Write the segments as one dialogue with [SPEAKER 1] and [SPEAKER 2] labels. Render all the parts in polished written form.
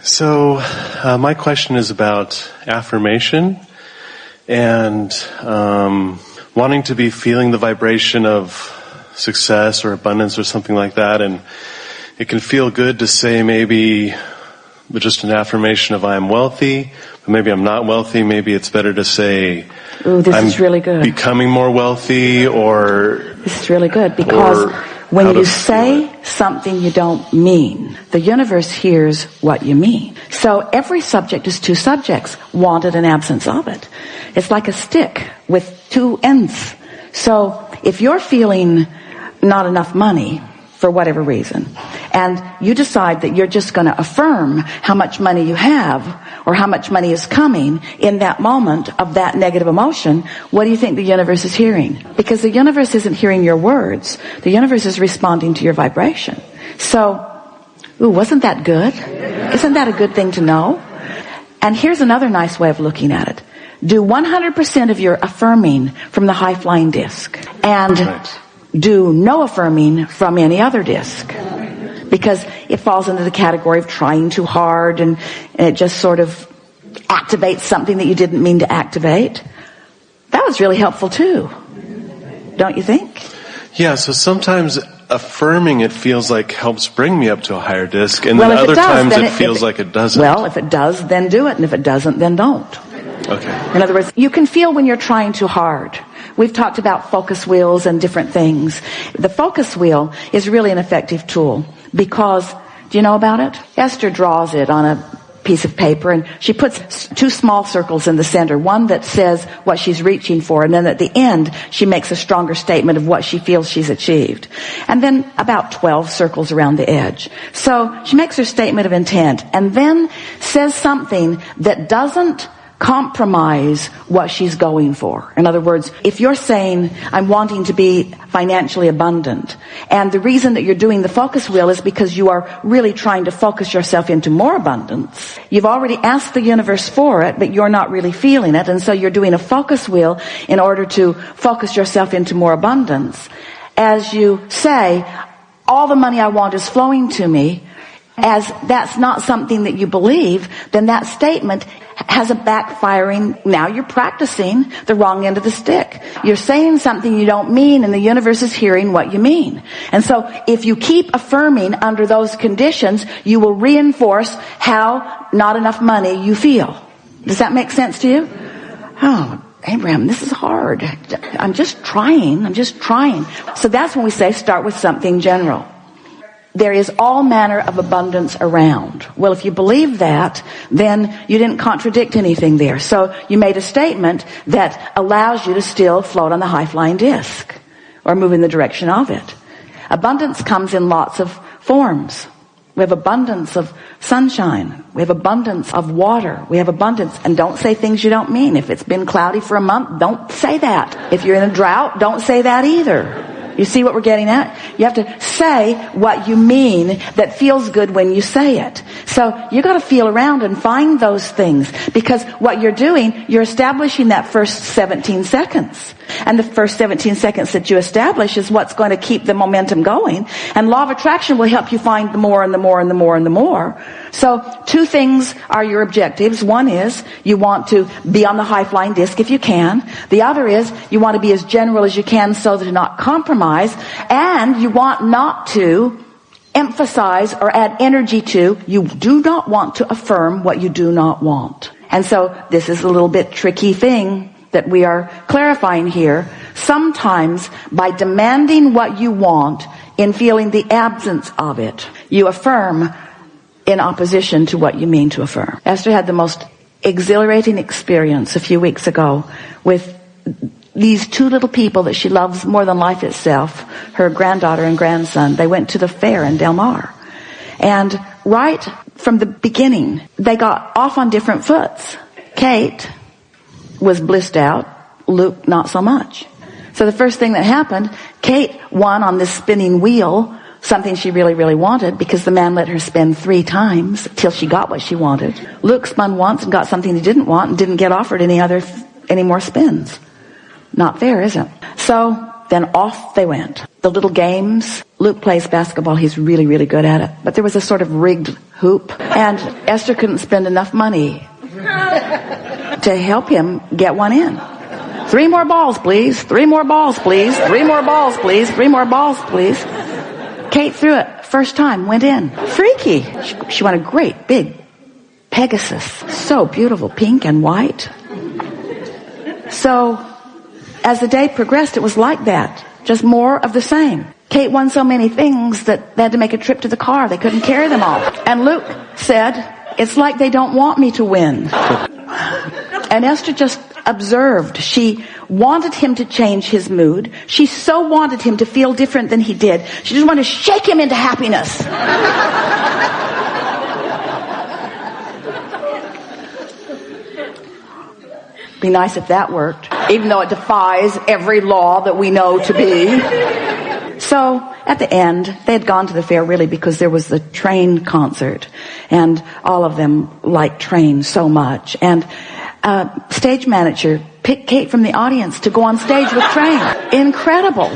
[SPEAKER 1] So my question is about affirmation and wanting to be feeling the vibration of success or abundance or something like that. And it can feel good to say maybe just an affirmation of I am wealthy, but maybe I'm not wealthy. Maybe it's better to say
[SPEAKER 2] this is really good.
[SPEAKER 1] Becoming more wealthy, or
[SPEAKER 2] this is really good because when you say something you don't mean, the universe hears what you mean. So every subject is two subjects, wanted and absence of it. It's like a stick with two ends. So if you're feeling not enough money for whatever reason, and you decide that you're just going to affirm how much money you have or how much money is coming in that moment of that negative emotion, what do you think the universe is hearing? Because the universe isn't hearing your words. The universe is responding to your vibration. So, wasn't that good? Isn't that a good thing to know? And here's another nice way of looking at it. Do 100% of your affirming from the high-flying disc. And do no affirming from any other disc. Because it falls into the category of trying too hard and it just sort of activates something that you didn't mean to activate. That was really helpful too. Don't you think?
[SPEAKER 1] Yeah, so sometimes affirming it feels like helps bring me up to a higher disc, and then other times it feels like it doesn't.
[SPEAKER 2] Well, if it does, then do it, and if it doesn't, then don't.
[SPEAKER 1] Okay.
[SPEAKER 2] In other words, you can feel when you're trying too hard. We've talked about focus wheels and different things. The focus wheel is really an effective tool because, do you know about it? Esther draws it on a piece of paper and she puts two small circles in the center, one that says what she's reaching for, and then at the end she makes a stronger statement of what she feels she's achieved, and then about 12 circles around the edge. So she makes her statement of intent and then says something that doesn't compromise what she's going for. In other words, if you're saying, I'm wanting to be financially abundant, and the reason that you're doing the focus wheel is because you are really trying to focus yourself into more abundance. You've already asked the universe for it, but you're not really feeling it, and so you're doing a focus wheel in order to focus yourself into more abundance. As you say, all the money I want is flowing to me, as that's not something that you believe, then that statement has a backfiring. Now you're practicing the wrong end of the stick. You're saying something you don't mean, and the universe is hearing what you mean. And so if you keep affirming under those conditions, you will reinforce how not enough money you feel. Does that make sense to you? Oh, Abraham, this is hard. I'm just trying. So that's when we say start with something general. There is all manner of abundance around. Well, if you believe that, then you didn't contradict anything there. So you made a statement that allows you to still float on the high-flying disc or move in the direction of it. Abundance comes in lots of forms. We have abundance of sunshine. We have abundance of water. We have abundance. And don't say things you don't mean. If it's been cloudy for a month, don't say that. If you're in a drought, don't say that either. You see what we're getting at? You have to say what you mean that feels good when you say it. So you got to feel around and find those things, because what you're doing, you're establishing that first 17 seconds. And the first 17 seconds that you establish is what's going to keep the momentum going. And law of attraction will help you find the more and the more and the more and the more. So two things are your objectives. One is you want to be on the high-flying disc if you can. The other is you want to be as general as you can so that you're not compromised. And you want not to emphasize or add energy to, you do not want to affirm what you do not want. And so this is a little bit tricky thing that we are clarifying here. Sometimes by demanding what you want in feeling the absence of it, you affirm in opposition to what you mean to affirm. Esther had the most exhilarating experience a few weeks ago with these two little people that she loves more than life itself, her granddaughter and grandson. They went to the fair in Del Mar. And right from the beginning, they got off on different foots. Kate was blissed out. Luke, not so much. So the first thing that happened, Kate won on this spinning wheel, something she really, really wanted, because the man let her spin 3 times till she got what she wanted. Luke spun once and got something he didn't want and didn't get offered any more spins. Not fair, is it? So then off they went. The little games Luke plays basketball. He's really, really good at it. But there was a sort of rigged hoop. And Esther couldn't spend enough money to help him get one in. 3 more balls, please. 3 more balls, please. 3 more balls, please. 3 more balls, please. Kate threw it. First time. Went in. Freaky. She won a great big Pegasus. So beautiful. Pink and white. So as the day progressed, it was like that. Just more of the same. Kate won so many things that they had to make a trip to the car. They couldn't carry them all. And Luke said, it's like they don't want me to win. And Esther just observed. She wanted him to change his mood. She so wanted him to feel different than he did. She just wanted to shake him into happiness. Be nice if that worked, even though it defies every law that we know to be. So at the end, they had gone to the fair really because there was the Train concert, and all of them liked Train so much. And stage manager picked Kate from the audience to go on stage with Train. Incredible.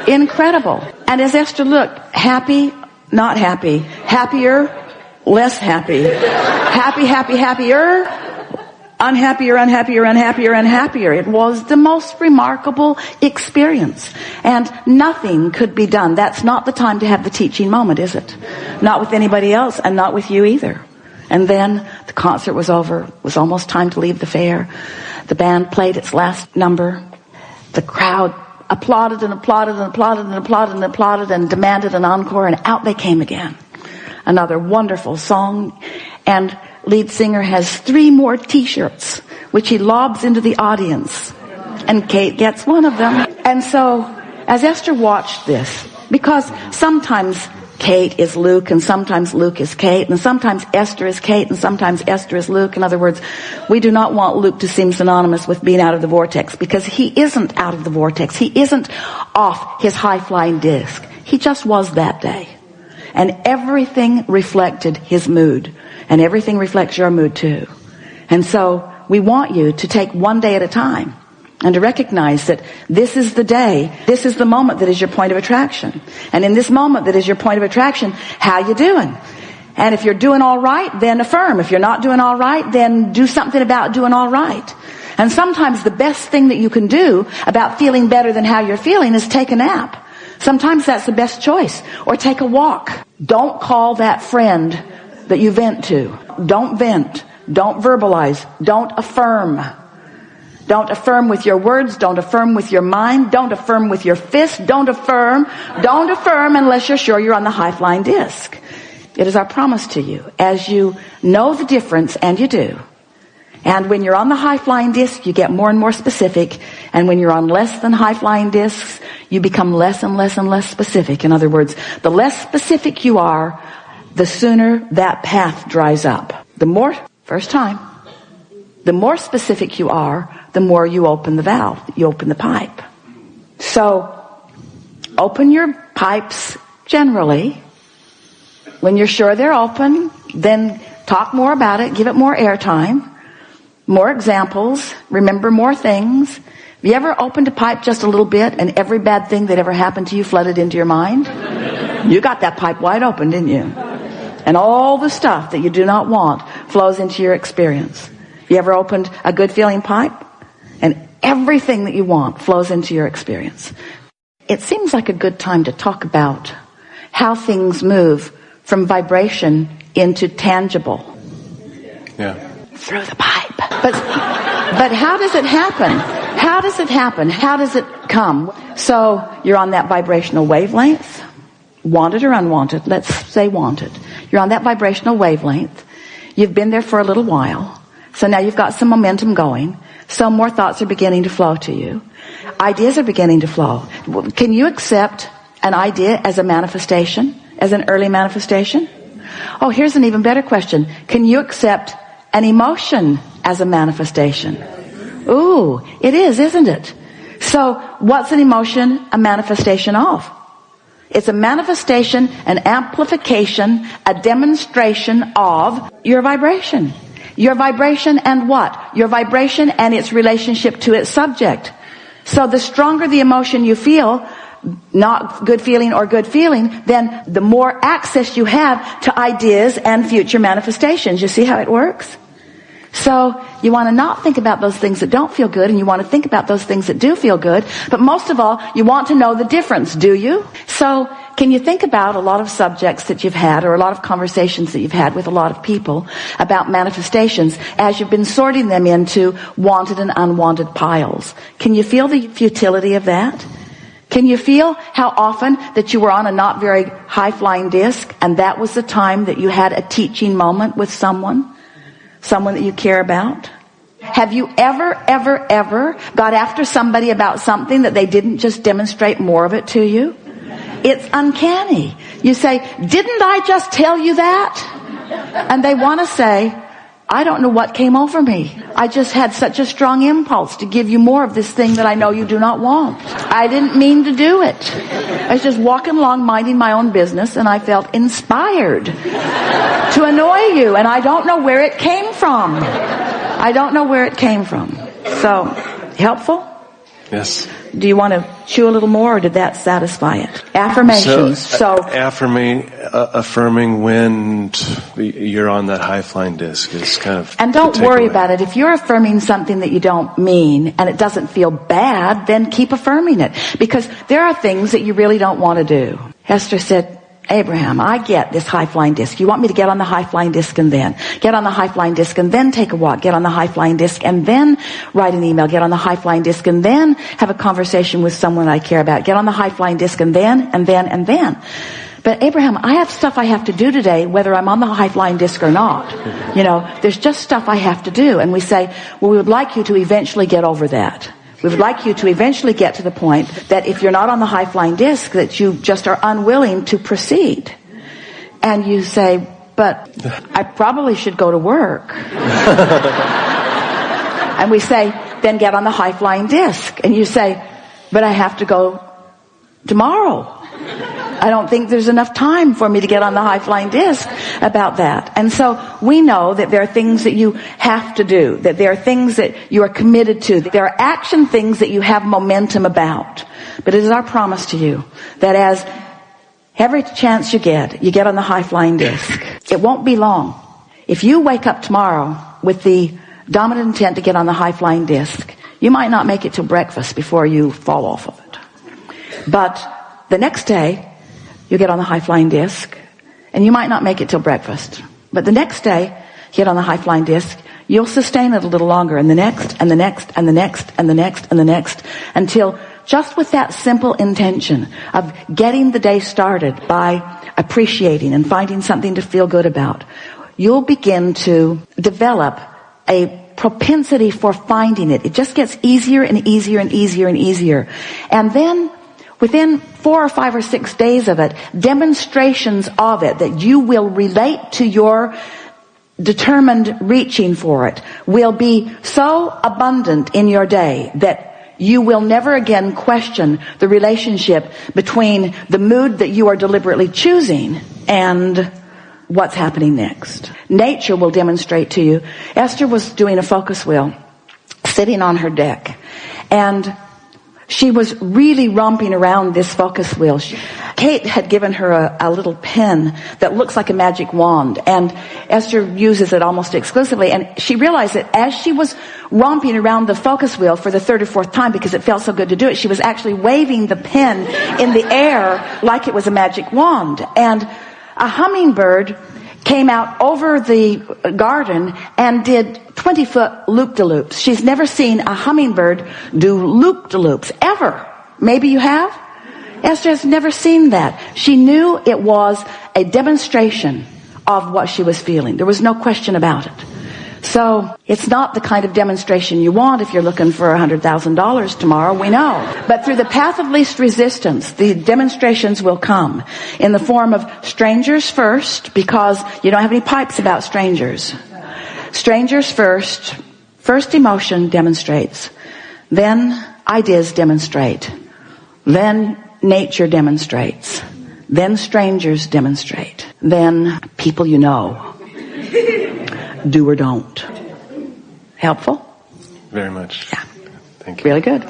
[SPEAKER 2] Incredible. And as Esther looked, happy, not happy, happier, less happy, happy, happy, happier, unhappier, unhappier, unhappier, unhappier. It was the most remarkable experience. And nothing could be done. That's not the time to have the teaching moment, is it? Not with anybody else and not with you either. And then the concert was over. It was almost time to leave the fair. The band played its last number. The crowd applauded and applauded and applauded and applauded and applauded and demanded an encore, and out they came again. Another wonderful song. And lead singer has 3 more t-shirts, which he lobs into the audience. And Kate gets one of them. And so, as Esther watched this, because sometimes Kate is Luke, and sometimes Luke is Kate, and sometimes Esther is Kate, and sometimes Esther is Luke. In other words, we do not want Luke to seem synonymous with being out of the vortex, because he isn't out of the vortex. He isn't off his high-flying disc. He just was that day. And everything reflected his mood. And everything reflects your mood too. And so we want you to take one day at a time and to recognize that this is the day, this is the moment that is your point of attraction. And in this moment that is your point of attraction, how you doing? And if you're doing all right, then affirm. If you're not doing all right, then do something about doing all right. And sometimes the best thing that you can do about feeling better than how you're feeling is take a nap. Sometimes that's the best choice. Or take a walk. Don't call that friend that you vent to. Don't vent. Don't verbalize. Don't affirm. Don't affirm with your words. Don't affirm with your mind. Don't affirm with your fist. Don't affirm. Don't affirm unless you're sure you're on the high-flying disc. It is our promise to you. As you know the difference, and you do. And when you're on the high-flying disc, you get more and more specific. And when you're on less than high-flying discs, you become less and less and less specific. In other words, the less specific you are, the sooner that path dries up. The more specific you are, the more you open the valve, you open the pipe. So, open your pipes generally. When you're sure they're open, then talk more about it, give it more airtime, more examples, remember more things. Have you ever opened a pipe just a little bit and every bad thing that ever happened to you flooded into your mind? You got that pipe wide open, didn't you? And all the stuff that you do not want flows into your experience. You ever opened a good feeling pipe? And everything that you want flows into your experience. It seems like a good time to talk about how things move from vibration into tangible.
[SPEAKER 1] Yeah.
[SPEAKER 2] Through the pipe. But how does it happen? How does it happen? How does it come? So you're on that vibrational wavelength. Wanted or unwanted, let's say wanted. You're on that vibrational wavelength. You've been there for a little while. So now you've got some momentum going. So more thoughts are beginning to flow to you. Ideas are beginning to flow. Can you accept an idea as a manifestation? As an early manifestation? Oh, here's an even better question. Can you accept an emotion as a manifestation? Ooh, it is, isn't it? So what's an emotion a manifestation of? It's a manifestation, an amplification, a demonstration of your vibration. Your vibration and what? Your vibration and its relationship to its subject. So the stronger the emotion you feel, not good feeling or good feeling, then the more access you have to ideas and future manifestations. You see how it works? So you want to not think about those things that don't feel good, and you want to think about those things that do feel good. But most of all, you want to know the difference, do you? So can you think about a lot of subjects that you've had, or a lot of conversations that you've had with a lot of people about manifestations as you've been sorting them into wanted and unwanted piles? Can you feel the futility of that? Can you feel how often that you were on a not very high-flying disc, and that was the time that you had a teaching moment with someone that you care about? Have you ever got after somebody about something that they didn't just demonstrate more of it to you? It's uncanny. You say, didn't I just tell you that? And they want to say, I don't know what came over me. I just had such a strong impulse to give you more of this thing that I know you do not want. I didn't mean to do it. I was just walking along minding my own business, and I felt inspired to annoy you, and I don't know where it came from. I don't know where it came from. So, helpful?
[SPEAKER 1] Yes.
[SPEAKER 2] Do you want to chew a little more, or did that satisfy it? Affirmations. So
[SPEAKER 1] affirming when you're on that high-flying disc is kind of...
[SPEAKER 2] And don't worry about it. If you're affirming something that you don't mean and it doesn't feel bad, then keep affirming it. Because there are things that you really don't want to do. Esther said, Abraham, I get this high-flying disc. You want me to get on the high-flying disc and then get on the high-flying disc and then take a walk, get on the high-flying disc and then write an email, get on the high-flying disc and then have a conversation with someone I care about, get on the high-flying disc and then. But Abraham, I have stuff I have to do today, whether I'm on the high-flying disc or not. You know, there's just stuff I have to do. And we say, well, we would like you to eventually get over that. We would like you to eventually get to the point that if you're not on the high-flying disc, that you just are unwilling to proceed. And you say, but I probably should go to work. And we say, then get on the high-flying disc. And you say, but I have to go tomorrow. I don't think there's enough time for me to get on the high-flying disc about that. And so we know that there are things that you have to do, that there are things that you are committed to, that there are action things that you have momentum about. But it is our promise to you that as every chance you get on the high-flying disc. It won't be long. If you wake up tomorrow with the dominant intent to get on the high-flying disc, you might not make it till breakfast before you fall off of it. But the next day, you get on the high-flying disc, and you might not make it till breakfast. But the next day, you get on the high-flying disc, you'll sustain it a little longer, and the next, and the next, and the next, and the next, and the next, until just with that simple intention of getting the day started by appreciating and finding something to feel good about, you'll begin to develop a propensity for finding it. It just gets easier and easier and easier and easier. And then within 4 or 5 or 6 days of it, demonstrations of it that you will relate to your determined reaching for it will be so abundant in your day that you will never again question the relationship between the mood that you are deliberately choosing and what's happening next. Nature will demonstrate to you. Esther was doing a focus wheel, sitting on her deck, and she was really romping around this focus wheel. Kate had given her a little pen that looks like a magic wand, and Esther uses it almost exclusively. And she realized that as she was romping around the focus wheel for the 3rd or 4th time, because it felt so good to do it, she was actually waving the pen in the air like it was a magic wand. And a hummingbird came out over the garden and did 20-foot loop-de-loops. She's never seen a hummingbird do loop-de-loops, ever. Maybe you have? Esther has never seen that. She knew it was a demonstration of what she was feeling. There was no question about it. So it's not the kind of demonstration you want if you're looking for $100,000 tomorrow, we know. But through the path of least resistance, the demonstrations will come in the form of strangers first, because you don't have any pipes about strangers. Strangers first. First emotion demonstrates. Then ideas demonstrate. Then nature demonstrates. Then strangers demonstrate. Then people you know. Do or don't. Helpful?
[SPEAKER 1] Very much.
[SPEAKER 2] Yeah.
[SPEAKER 1] Thank you.
[SPEAKER 2] Really good.